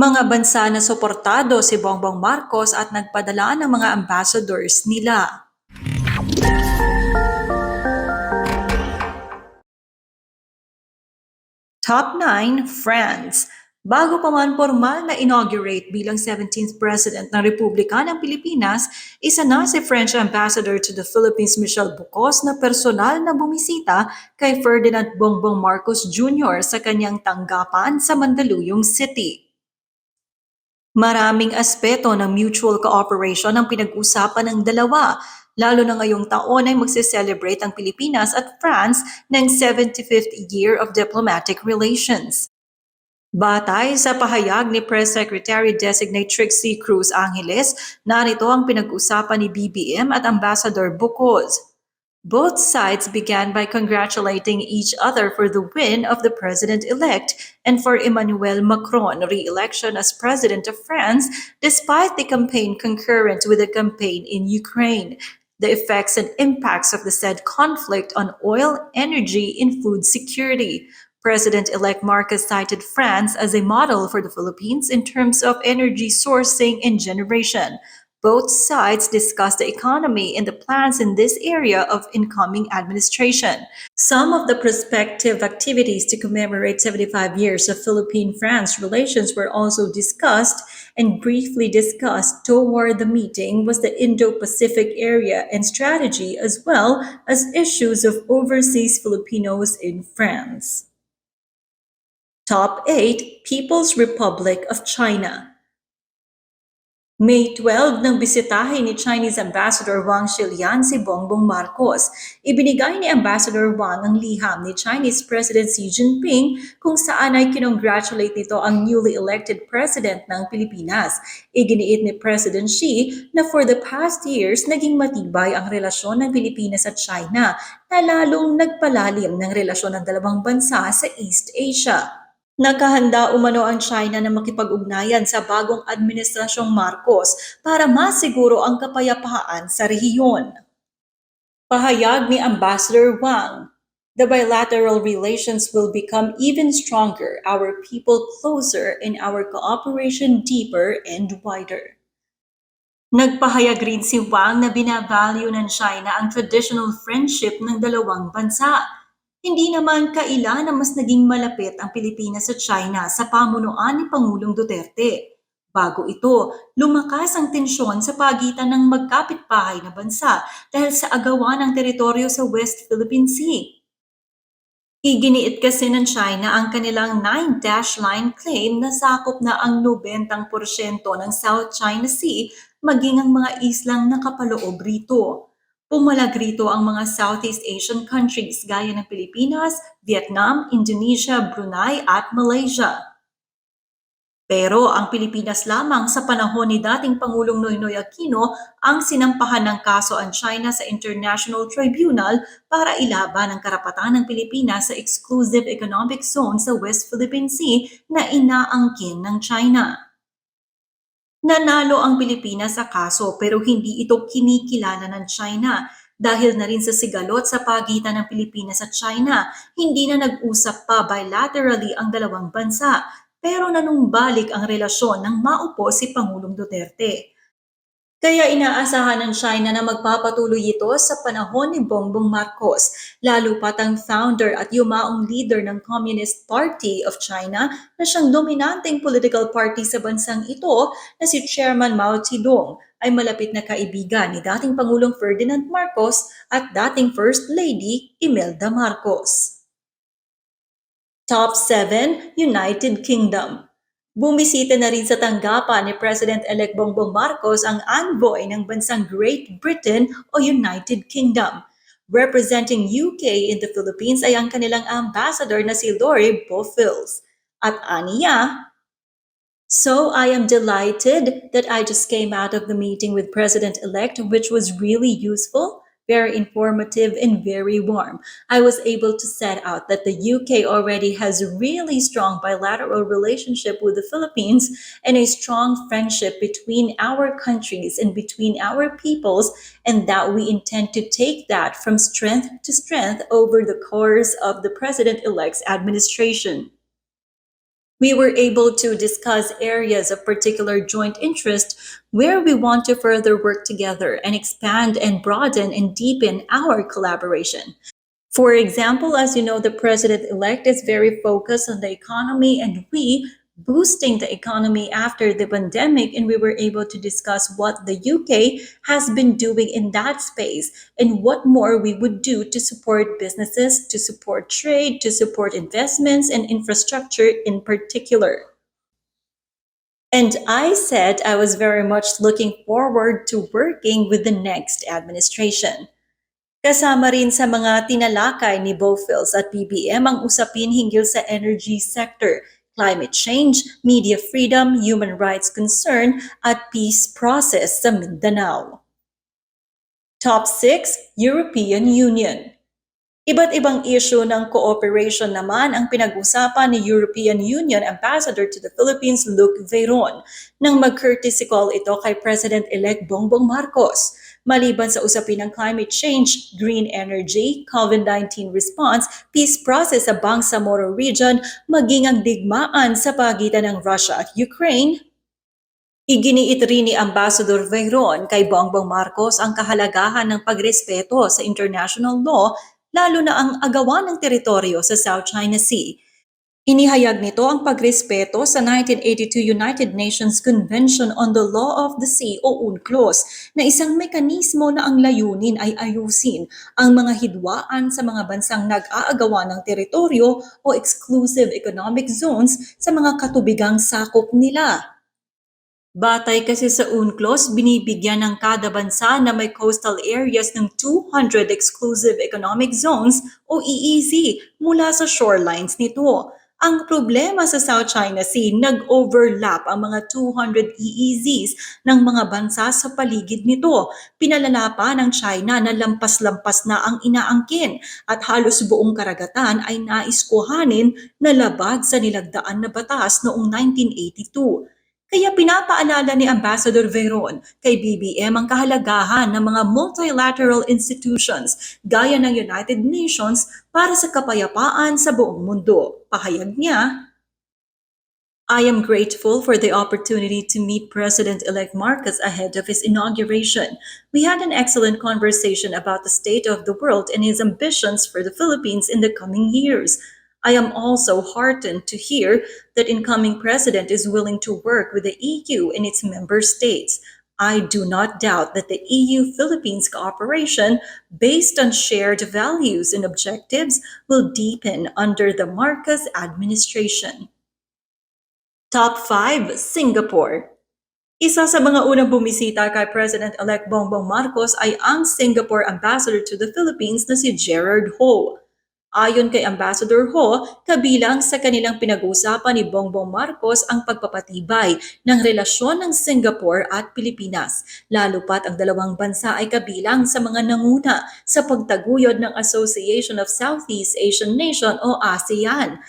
Mga bansa na suportado si Bongbong Marcos at nagpadala ng mga ambassadors nila. Top 9, France. Bago pa man formal na inaugurate bilang 17th President ng Republika ng Pilipinas, isa na si French Ambassador to the Philippines Michelle Bucos na personal na bumisita kay Ferdinand Bongbong Marcos Jr. sa kanyang tanggapan sa Mandaluyong City. Maraming aspeto ng mutual cooperation ang pinag-usapan ng dalawa, lalo na ngayong taon ay magse-celebrate ang Pilipinas at France ng 75th year of diplomatic relations. Batay sa pahayag ni Press Secretary-designate Trixie Cruz Angeles, narito ang pinag-usapan ni BBM at Ambassador Bucos. Both sides began by congratulating each other for the win of the president-elect and for Emmanuel Macron re-election as president of France despite the campaign concurrent with the campaign in Ukraine, the effects and impacts of the said conflict on oil, energy, and food security. President-elect Marcos cited France as a model for the Philippines in terms of energy sourcing and generation. Both sides discussed the economy and the plans in this area of incoming administration. Some of the prospective activities to commemorate 75 years of Philippine-France relations were also discussed, and briefly discussed toward the meeting was the Indo-Pacific area and strategy, as well as issues of overseas Filipinos in France. Top 8, People's Republic of China. May 12 nang bisitahin ni Chinese Ambassador Wang Shilian si Bongbong Marcos. Ibinigay ni Ambassador Wang ang liham ni Chinese President Xi Jinping kung saan ay kinongratulate nito ang newly elected President ng Pilipinas. Iginiit ni President Xi na for the past years naging matibay ang relasyon ng Pilipinas at China na lalong nagpalalim ng relasyon ng dalawang bansa sa East Asia. Nakahanda umano ang China na makipag-ugnayan sa bagong administrasyong Marcos para masiguro ang kapayapaan sa rehiyon. Pahayag ni Ambassador Wang, the bilateral relations will become even stronger, our people closer, and our cooperation deeper and wider. Nagpahayag rin si Wang na binavalue ng China ang traditional friendship ng dalawang bansa. Hindi naman kailan na mas naging malapit ang Pilipinas at China sa pamunuan ni Pangulong Duterte. Bago ito, lumakas ang tensyon sa pagitan ng magkapitbahay na bansa dahil sa agawan ng teritoryo sa West Philippine Sea. Iginiit kasi ng China ang kanilang 9-dash line claim na sakop na ang 90% ng South China Sea maging ang mga islang nakapaloob rito. Pumalag rito ang mga Southeast Asian countries gaya ng Pilipinas, Vietnam, Indonesia, Brunei at Malaysia. Pero ang Pilipinas lamang sa panahon ni dating Pangulong Noynoy Aquino ang sinampahan ng kaso ang China sa International Tribunal para ilaban ang karapatan ng Pilipinas sa exclusive economic zone sa West Philippine Sea na inaangkin ng China. Nanalo ang Pilipinas sa kaso pero hindi ito kinikilala ng China. Dahil na rin sa sigalot sa pagitan ng Pilipinas at China, hindi na nag-usap pa bilaterally ang dalawang bansa, pero nanumbalik ang relasyon nang maupo si Pangulong Duterte. Kaya inaasahan ng China na magpapatuloy ito sa panahon ni Bongbong Marcos, lalo pat ang founder at yumaong leader ng Communist Party of China na siyang dominanteng political party sa bansang ito na si Chairman Mao Zedong ay malapit na kaibigan ni dating Pangulong Ferdinand Marcos at dating First Lady Imelda Marcos. Top 7, United Kingdom. Bumisita na rin sa tanggapan ni President-elect Bongbong Marcos ang envoy ng bansang Great Britain o United Kingdom. Representing UK in the Philippines ay ang kanilang ambassador na si Lori Bofils. At aniya, so I am delighted that I just came out of the meeting with President-elect, which was really useful, very informative, and very warm. I was able to set out that the UK already has a really strong bilateral relationship with the Philippines and a strong friendship between our countries and between our peoples, and that we intend to take that from strength to strength over the course of the President-elect's administration. We were able to discuss areas of particular joint interest where we want to further work together and expand and broaden and deepen our collaboration. For example, as you know, the president elect is very focused on the economy and we boosting the economy after the pandemic. And we were able to discuss what the UK has been doing in that space and what more we would do to support businesses, to support trade, to support investments and infrastructure in particular. And I said I was very much looking forward to working with the next administration. Kasama rin sa mga tinalakay ni Bofils at BBM ang usapin hinggil sa energy sector, climate change, media freedom, human rights concern at peace process sa Mindanao. Top 6, European Union. Iba't ibang issue ng cooperation naman ang pinag-usapan ni European Union Ambassador to the Philippines Luc Veyron nang mag-courtesy call ito kay President-elect Bongbong Marcos. Maliban sa usapin ng climate change, green energy, COVID-19 response, peace process sa Bansa region, maging ang digmaan sa pagitan ng Russia at Ukraine. Iginiit rin ni Ambassador Veyron kay Bongbong Marcos ang kahalagahan ng pagrespeto sa international law, lalo na ang agawan ng teritoryo sa South China Sea. Inihayag nito ang pagrespeto sa 1982 United Nations Convention on the Law of the Sea o UNCLOS na isang mekanismo na ang layunin ay ayusin ang mga hidwaan sa mga bansang nag-aagawa ng teritoryo o exclusive economic zones sa mga katubigang sakop nila. Batay kasi sa UNCLOS, binibigyan ng kada bansa na may coastal areas ng 200 exclusive economic zones o EEZ mula sa shorelines nito. Ang problema sa South China Sea, nag-overlap ang mga 200 EEZs ng mga bansa sa paligid nito. Pinalala pa ng China na lampas-lampas na ang inaangkin at halos buong karagatan ay nais kuhanin na labag sa nilagdaan na batas noong 1982. Kaya pinapaalala ni Ambassador Veyron kay BBM ang kahalagahan ng mga multilateral institutions gaya ng United Nations para sa kapayapaan sa buong mundo. Pahayag niya, I am grateful for the opportunity to meet President-elect Marcos ahead of his inauguration. We had an excellent conversation about the state of the world and his ambitions for the Philippines in the coming years. I am also heartened to hear that incoming president is willing to work with the EU and its member states. I do not doubt that the EU-Philippines cooperation, based on shared values and objectives, will deepen under the Marcos administration. Top 5, Singapore. Isa sa mga unang bumisita kay President-elect Bongbong Marcos ay ang Singapore Ambassador to the Philippines na si Gerard Ho. Ayon kay Ambassador Ho, kabilang sa kanilang pinag-uusapan ni Bongbong Marcos ang pagpapatibay ng relasyon ng Singapore at Pilipinas, lalo pat ang dalawang bansa ay kabilang sa mga nanguna sa pagtaguyod ng Association of Southeast Asian Nation o ASEAN.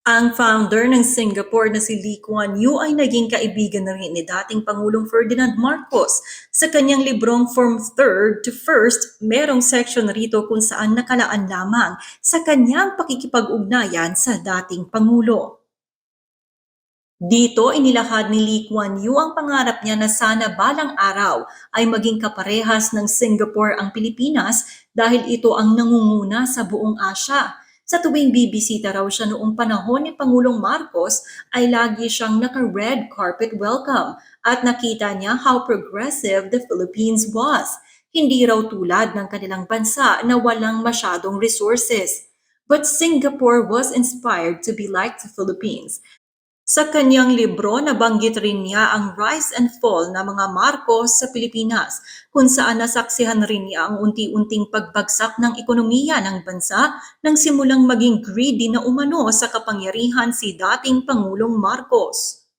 Ang founder ng Singapore na si Lee Kuan Yew ay naging kaibigan na rin ni dating Pangulong Ferdinand Marcos. Sa kanyang librong From Third to First, merong section rito kung saan nakalaan lamang sa kanyang pakikipag-ugnayan sa dating Pangulo. Dito inilahad ni Lee Kuan Yew ang pangarap niya na sana balang araw ay maging kaparehas ng Singapore ang Pilipinas dahil ito ang nangunguna sa buong Asya. Sa tuwing bibisita raw siya noong panahon ni Pangulong Marcos ay lagi siyang naka-red carpet welcome at nakita niya how progressive the Philippines was. Hindi raw tulad ng kanilang bansa na walang masyadong resources. But Singapore was inspired to be like the Philippines. Sa kanyang libro, nabanggit rin niya ang rise and fall ng mga Marcos sa Pilipinas, kung saan nasaksihan rin niya ang unti-unting pagbagsak ng ekonomiya ng bansa nang simulang maging greedy na umano sa kapangyarihan si dating Pangulong Marcos.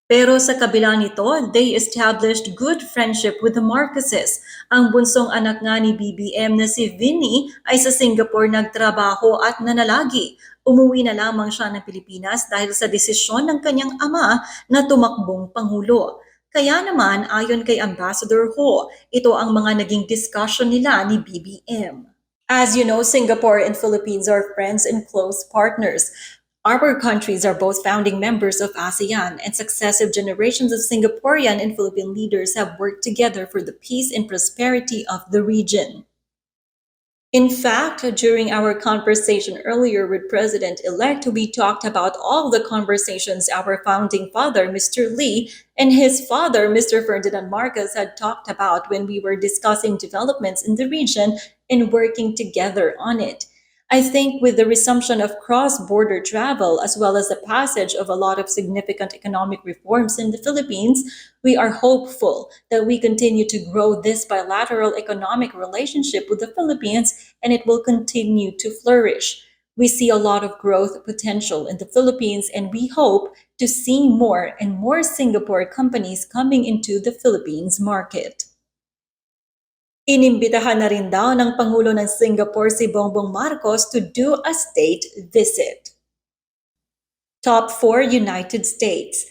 Pero sa kabila nito, they established good friendship with the Marcoses. Ang bunsong anak nga ni BBM na si Vinny ay sa Singapore nagtrabaho at nanalagi. Umuwi na lamang siya ng Pilipinas dahil sa desisyon ng kanyang ama na tumakbong Pangulo. Kaya naman, ayon kay Ambassador Ho, ito ang mga naging discussion nila ni BBM. As you know, Singapore and Philippines are friends and close partners. Our countries are both founding members of ASEAN, and successive generations of Singaporean and Philippine leaders have worked together for the peace and prosperity of the region. In fact, during our conversation earlier with President elect, we talked about all the conversations our founding father, Mr. Lee, and his father, Mr. Ferdinand Marcos, had talked about when we were discussing developments in the region and working together on it. I think with the resumption of cross border travel, as well as the passage of a lot of significant economic reforms in the Philippines, we are hopeful that we continue to grow this bilateral economic relationship with the Philippines and it will continue to flourish. We see a lot of growth potential in the Philippines and we hope to see more and more Singapore companies coming into the Philippines market. Inimbitahan na rin daw ng Pangulo ng Singapore si Bongbong Marcos to do a state visit. Top 4 United States.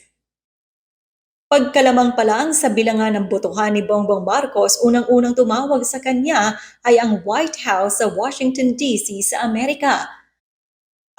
Pagkalamang pa lang sa bilangan ng botohan ni Bongbong Marcos, unang-unang tumawag sa kanya ay ang White House sa Washington, D.C. sa Amerika.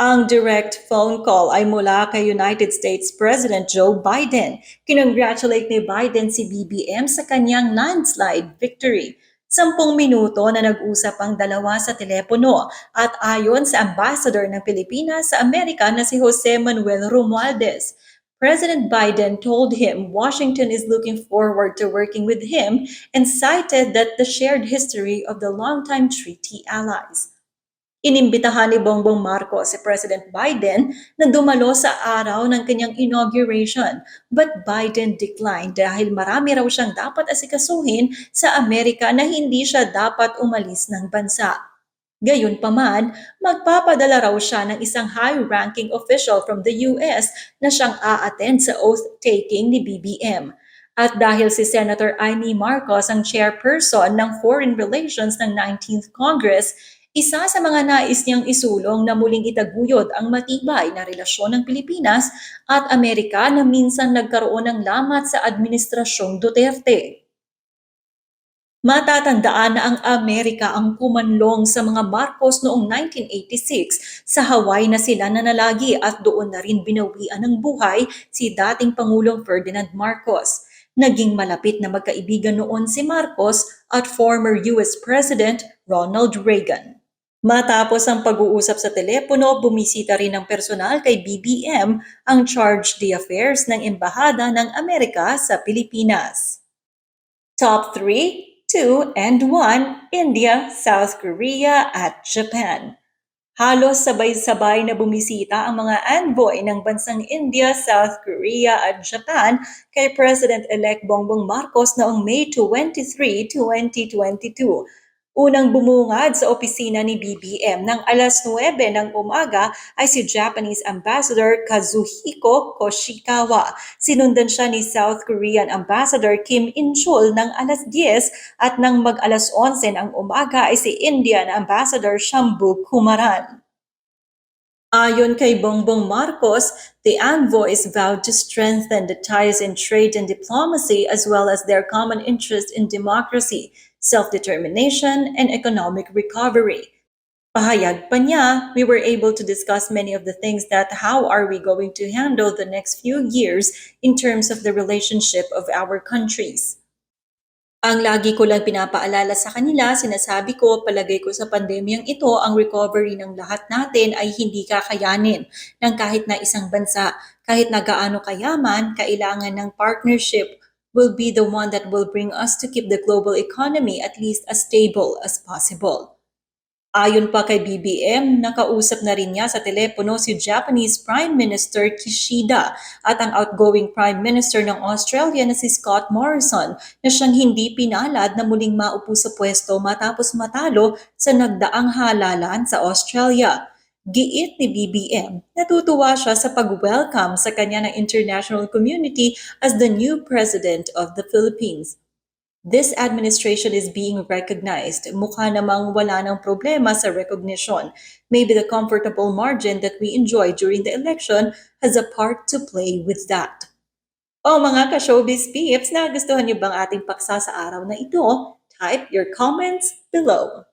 Ang direct phone call ay mula kay United States President Joe Biden. Kinongratulate ni Biden si BBM sa kanyang landslide victory. 10 minuto na nag-usap ang dalawa sa telepono at ayon sa Ambassador ng Pilipinas sa Amerika na si Jose Manuel Romualdez, President Biden told him Washington is looking forward to working with him and cited that the shared history of the longtime treaty allies. Inimbitahan ni Bongbong Marcos si President Biden na dumalo sa araw ng kanyang inauguration, but Biden declined dahil marami raw siyang dapat asikasuhin sa Amerika na hindi siya dapat umalis ng bansa. Gayunpaman, magpapadala raw siya ng isang high-ranking official from the US na siyang a-attend sa oath-taking ni BBM. At dahil si Senator Amy Marcos ang chairperson ng Foreign Relations ng 19th Congress, isa sa mga nais niyang isulong na muling itaguyod ang matibay na relasyon ng Pilipinas at Amerika na minsan nagkaroon ng lamat sa Administrasyong Duterte. Matatandaan na ang Amerika ang kumanlong sa mga Marcos noong 1986 sa Hawaii na sila nanalagi at doon na rin binawian ng buhay si dating Pangulong Ferdinand Marcos. Naging malapit na magkaibigan noon si Marcos at former US President Ronald Reagan. Matapos ang pag-uusap sa telepono, bumisita rin ng personal kay BBM ang charge d'affaires ng Embahada ng Amerika sa Pilipinas. Top 3, 2, and 1, India, South Korea, at Japan. Halos sabay-sabay na bumisita ang mga envoy ng bansang India, South Korea at Japan kay President-elect Bongbong Marcos noong May 23, 2022. Unang bumungad sa opisina ni BBM ng alas 9 ng umaga ay si Japanese Ambassador Kazuhiko Koshikawa. Sinundan siya ni South Korean Ambassador Kim In-chul ng alas 10 at nang mag-alas 11 ng umaga ay si Indian Ambassador Shambhu Kumaran. Ayon kay Bongbong Marcos, the envoys vowed to strengthen the ties in trade and diplomacy as well as their common interest in democracy, self-determination, and economic recovery. Pahayag pa niya, we were able to discuss many of the things that how are we going to handle the next few years in terms of the relationship of our countries. Ang lagi ko lang pinapaalala sa kanila, sinasabi ko, palagay ko sa pandemyang ito, ang recovery ng lahat natin ay hindi kakayanin ng kahit na isang bansa. Kahit na gaano kayaman, kailangan ng partnership will be the one that will bring us to keep the global economy at least as stable as possible. Ayon pa kay BBM, nakausap na rin niya sa telepono si Japanese Prime Minister Kishida at ang outgoing Prime Minister ng Australia na si Scott Morrison na siyang hindi pinalad na muling maupo sa pwesto matapos matalo sa nagdaang halalan sa Australia. Giit ni BBM, natutuwa siya sa pag-welcome sa kanya ng international community as the new President of the Philippines. This administration is being recognized. Mukha namang wala ng problema sa recognition. Maybe the comfortable margin that we enjoyed during the election has a part to play with that. O mga ka-showbiz peeps, nagustuhan niyo bang ating paksa sa araw na ito? Type your comments below.